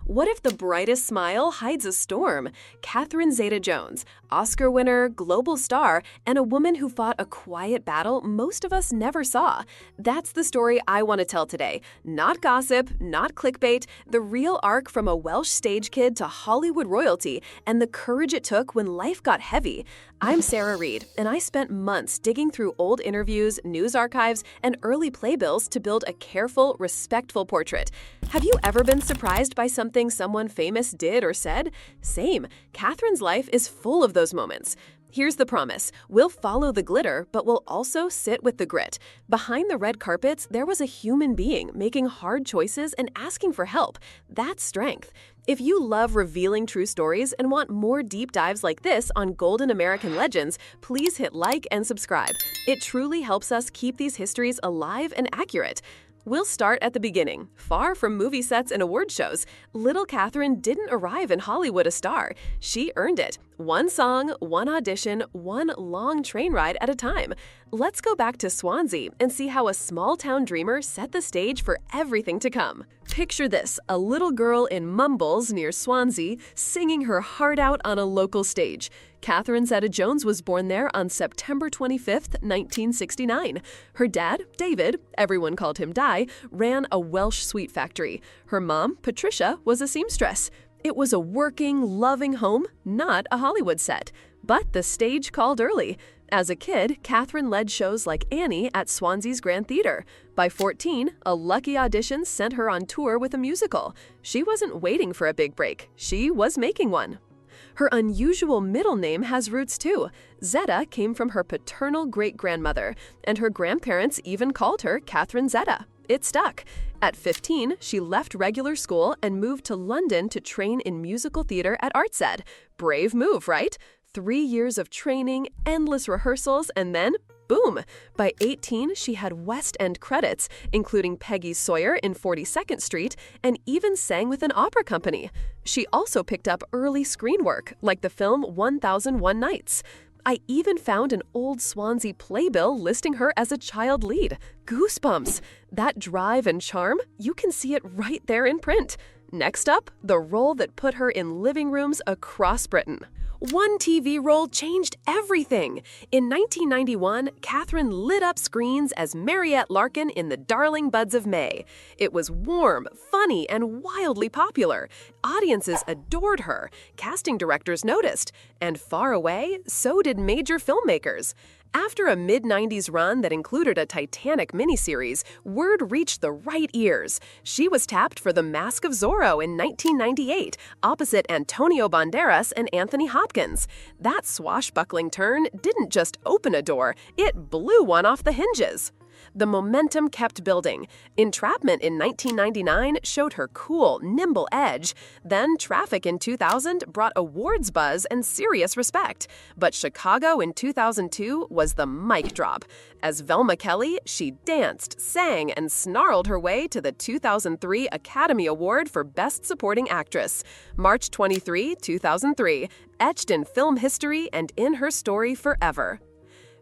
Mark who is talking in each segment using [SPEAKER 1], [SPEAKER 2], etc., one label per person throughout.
[SPEAKER 1] What if the brightest smile hides a storm? Catherine Zeta-Jones, Oscar winner, global star, and a woman who fought a quiet battle most of us never saw. That's the story I want to tell today. Not gossip, not clickbait, the real arc from a Welsh stage kid to Hollywood royalty, and the courage it took when life got heavy. I'm Sarah Reed, and I spent months digging through old interviews, news archives, and early playbills to build a careful, respectful portrait. Have you ever been surprised by something someone famous did or said? Same. Catherine's life is full of those moments. Here's the promise. We'll follow the glitter, but we'll also sit with the grit. Behind the red carpets, there was a human being making hard choices and asking for help. That's strength. If you love revealing true stories and want more deep dives like this on Golden American Legends, please hit like and subscribe. It truly helps us keep these histories alive and accurate. We'll start at the beginning. Far from movie sets and award shows, little Catherine didn't arrive in Hollywood a star. She earned it. One song, one audition, one long train ride at a time. Let's go back to Swansea and see how a small-town dreamer set the stage for everything to come. Picture this, a little girl in Mumbles near Swansea singing her heart out on a local stage. Catherine Zeta-Jones was born there on September 25, 1969. Her dad, David, everyone called him Di, ran a Welsh sweet factory. Her mom, Patricia, was a seamstress. It was a working, loving home, not a Hollywood set. But the stage called early. As a kid, Catherine led shows like Annie at Swansea's Grand Theatre. By 14, a lucky audition sent her on tour with a musical. She wasn't waiting for a big break. She was making one. Her unusual middle name has roots too. Zeta came from her paternal great-grandmother, and her grandparents even called her Catherine Zeta. It stuck. At 15, she left regular school and moved to London to train in musical theater at ArtsEd. Brave move, right? 3 years of training, endless rehearsals, and then boom! By 18, she had West End credits, including Peggy Sawyer in 42nd Street, and even sang with an opera company. She also picked up early screen work, like the film 1001 Nights. I even found an old Swansea playbill listing her as a child lead. Goosebumps! That drive and charm, you can see it right there in print. Next up, the role that put her in living rooms across Britain. One TV role changed everything. In 1991, Catherine lit up screens as Mariette Larkin in The Darling Buds of May. It was warm, funny, and wildly popular. Audiences adored her. Casting directors noticed. And far away, so did major filmmakers. After a mid-90s run that included a Titanic miniseries, word reached the right ears. She was tapped for The Mask of Zorro in 1998, opposite Antonio Banderas and Anthony Hopkins. That swashbuckling turn didn't just open a door, it blew one off the hinges. The momentum kept building. Entrapment in 1999 showed her cool, nimble edge. Then Traffic in 2000 brought awards buzz and serious respect. But Chicago in 2002 was the mic drop. As Velma Kelly, she danced, sang, and snarled her way to the 2003 Academy Award for Best Supporting Actress. March 23, 2003, etched in film history and in her story forever.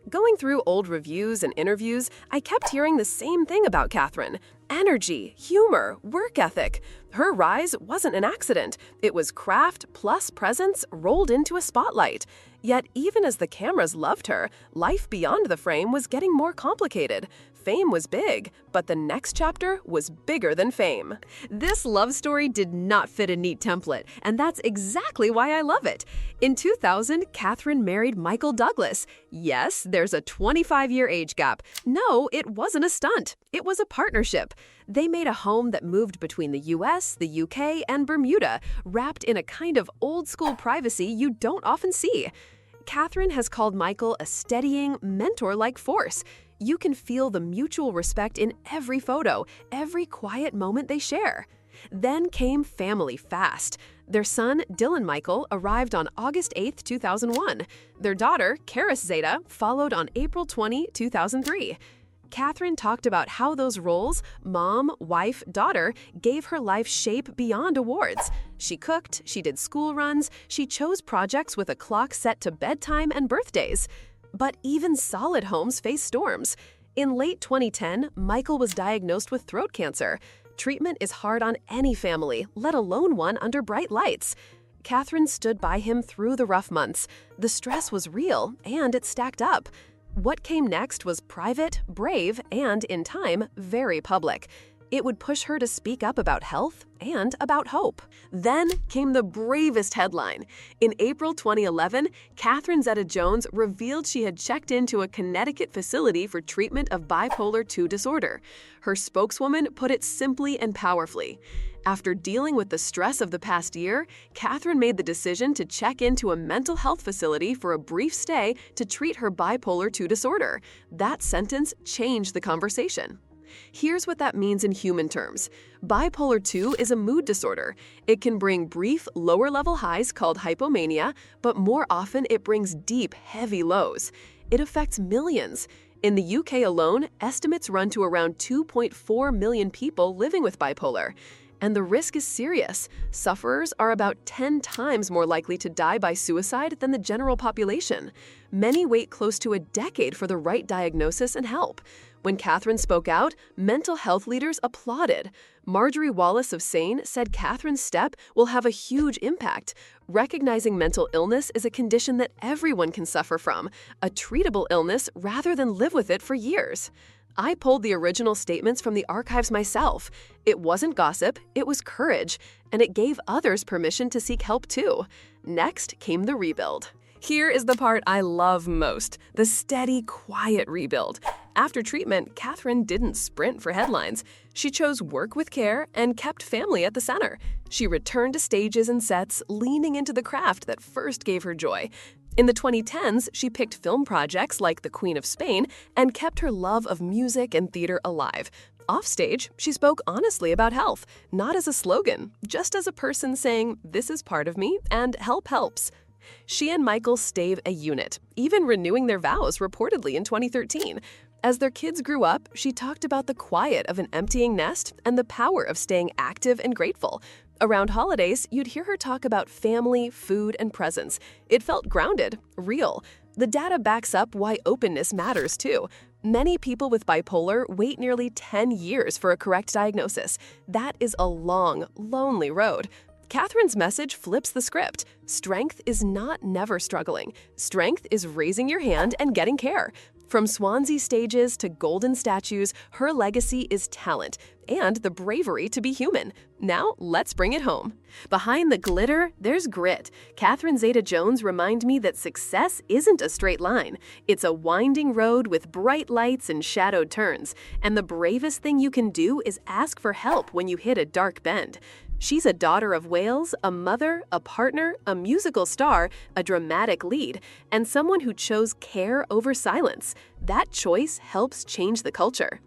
[SPEAKER 1] Going through old reviews and interviews, I kept hearing the same thing about Catherine. Energy, humor, work ethic. Her rise wasn't an accident. It was craft plus presence rolled into a spotlight. Yet even as the cameras loved her, life beyond the frame was getting more complicated. Fame was big, but the next chapter was bigger than fame. This love story did not fit a neat template, and that's exactly why I love it. In 2000, Catherine married Michael Douglas. Yes, there's a 25-year age gap. No, it wasn't a stunt. It was a partnership. They made a home that moved between the US, the UK, and Bermuda, wrapped in a kind of old-school privacy you don't often see. Catherine has called Michael a steadying, mentor-like force. You can feel the mutual respect in every photo, every quiet moment they share. Then came family fast. Their son, Dylan Michael, arrived on August 8, 2001. Their daughter, Karis Zeta, followed on April 20, 2003. Catherine talked about how those roles, mom, wife, daughter, gave her life shape beyond awards. She cooked, she did school runs, she chose projects with a clock set to bedtime and birthdays. But even solid homes face storms. In late 2010, Michael was diagnosed with throat cancer. Treatment is hard on any family, let alone one under bright lights. Catherine stood by him through the rough months. The stress was real, and it stacked up. What came next was private, brave, and, in time, very public. It would push her to speak up about health and about hope. Then came the bravest headline. In April 2011, Catherine Zeta-Jones revealed she had checked into a Connecticut facility for treatment of bipolar II disorder. Her spokeswoman put it simply and powerfully. After dealing with the stress of the past year, Catherine made the decision to check into a mental health facility for a brief stay to treat her bipolar II disorder. That sentence changed the conversation. Here's what that means in human terms. Bipolar II is a mood disorder. It can bring brief, lower-level highs called hypomania, but more often it brings deep, heavy lows. It affects millions. In the UK alone, estimates run to around 2.4 million people living with bipolar. And the risk is serious. Sufferers are about 10 times more likely to die by suicide than the general population. Many wait close to a decade for the right diagnosis and help. When Catherine spoke out, mental health leaders applauded. Marjorie Wallace of SANE said Catherine's step will have a huge impact. Recognizing mental illness is a condition that everyone can suffer from, a treatable illness rather than live with it for years. I pulled the original statements from the archives myself. It wasn't gossip, it was courage, and it gave others permission to seek help too. Next came the rebuild. Here is the part I love most, the steady, quiet rebuild. After treatment, Catherine didn't sprint for headlines. She chose work with care and kept family at the center. She returned to stages and sets, leaning into the craft that first gave her joy. In the 2010s, she picked film projects like The Queen of Spain and kept her love of music and theater alive. Offstage, she spoke honestly about health, not as a slogan, just as a person saying, "This is part of me, and help helps." She and Michael stayed a unit, even renewing their vows reportedly in 2013. As their kids grew up, she talked about the quiet of an emptying nest and the power of staying active and grateful. Around holidays, you'd hear her talk about family, food, and presents. It felt grounded, real. The data backs up why openness matters too. Many people with bipolar wait nearly 10 years for a correct diagnosis. That is a long, lonely road. Catherine's message flips the script. Strength is not never struggling. Strength is raising your hand and getting care. From Swansea stages to golden statues, her legacy is talent and the bravery to be human. Now, let's bring it home. Behind the glitter, there's grit. Catherine Zeta-Jones reminds me that success isn't a straight line. It's a winding road with bright lights and shadowed turns. And the bravest thing you can do is ask for help when you hit a dark bend. She's a daughter of Wales, a mother, a partner, a musical star, a dramatic lead, and someone who chose care over silence. That choice helps change the culture.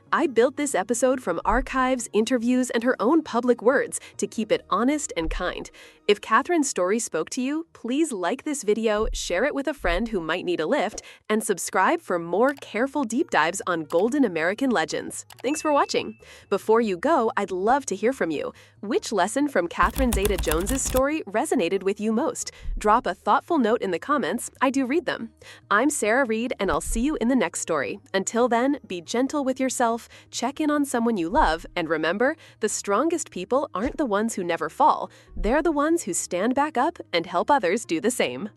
[SPEAKER 1] I built this episode from archives, interviews, and her own public words to keep it honest and kind. If Catherine's story spoke to you, please like this video, share it with a friend who might need a lift, and subscribe for more careful deep dives on golden American legends. Thanks for watching. Before you go, I'd love to hear from you. Which lesson from Catherine Zeta-Jones' story resonated with you most? Drop a thoughtful note in the comments. I do read them. I'm Sarah Reed, and I'll see you in the next story. Until then, be gentle with yourself, check in on someone you love, and remember, the strongest people aren't the ones who never fall. They're the ones who stand back up and help others do the same.